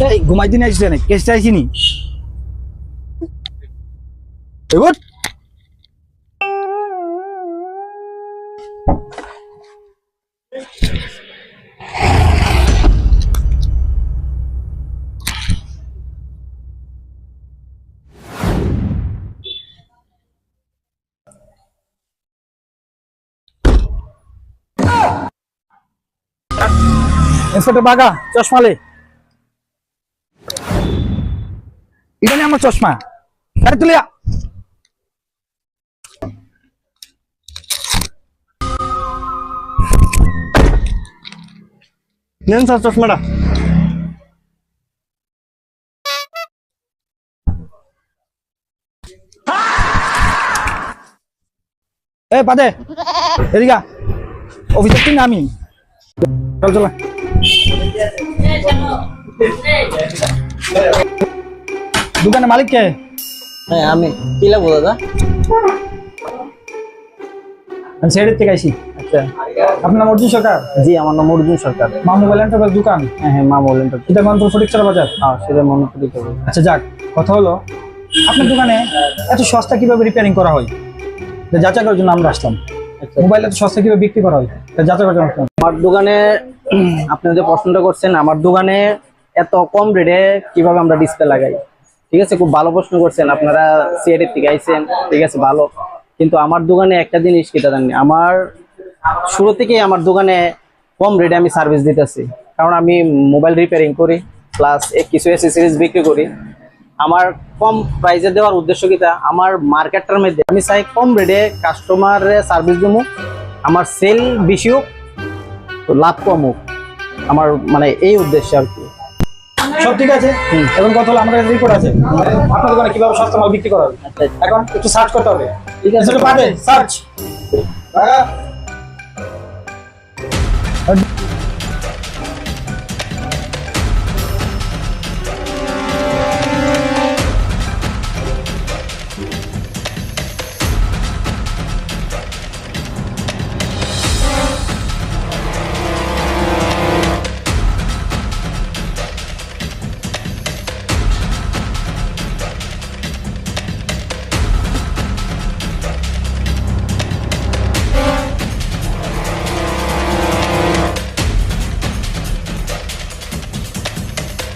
এই ঘুমাই দিন আসছে না কেস চাইছিনি এবার ইন্সপেক্টর বাগা চশমালে এখানে আমার চশমা গাড়ি তুলিয়া নেন স্যার চশমাটা। এ পাদে এদিকে অফিসার তুই না আমি চল চল দোকানের মালিক কে? হ্যাঁ আমি, কি লাগবো দাদা? আমি সাইডের থেকে আইছি। আচ্ছা, আপনার নাম অর্জুন সরকার? জি আমার নাম অর্জুন সরকার। মা মোবাইল এন্টারপ্রাইজ দোকান? হ্যাঁ হ্যাঁ মা বলেন তো। এটা গন্তব্য ফটিকছড়া বাজার? হ্যাঁ সেটা মনে করি তো। আচ্ছা যাক, কথা হলো আপনার দোকানে এত সস্তা কিভাবে রিপেয়ারিং করা হয় যাচাই করার জন্য আমরা আসলাম। আচ্ছা, মোবাইল এত সস্তা কিভাবে বিক্রি করা হয় যাচাই করার জন্য আসলাম। আমার দোকানে আপনি যে প্রশ্নটা করছেন, আমার দোকানে এত কম রেটে কিভাবে আমরা ডিসপ্লে লাগাই, ঠিক আছে, খুব ভালো প্রশ্ন করছেন। আপনারা সিআইডি থেকে আইছেন, ঠিক আছে, ভালো। কিন্তু আমার দোকানে একটা জিনিস কি জানেন, আমার শুরু থেকেই আমার দোকানে কম রেটে আমি সার্ভিস দিতেছি, কারণ আমি মোবাইল রিপেয়ারিং করি প্লাস কিছু অ্যাক্সেসরিজ বিক্রি করি। আমার কম প্রাইসে দেওয়ার উদ্দেশ্য কিটা, আমার মার্কেটটার মধ্যে আমি চাই কম রেটে কাস্টমারে সার্ভিস দেবো, আমার সেল বেশি হোক, লাভ কম হোক, আমার মানে এই উদ্দেশ্য আর কি। সব ঠিক আছে, এখন কথা হলো আমাদের রিপোর্ট আছে আপনার দোকানে কিভাবে সস্তা মাল বিক্রি করা হয়। আচ্ছা এখন একটু সার্চ করতে হবে। ঠিক আছে, পাবে সার্চ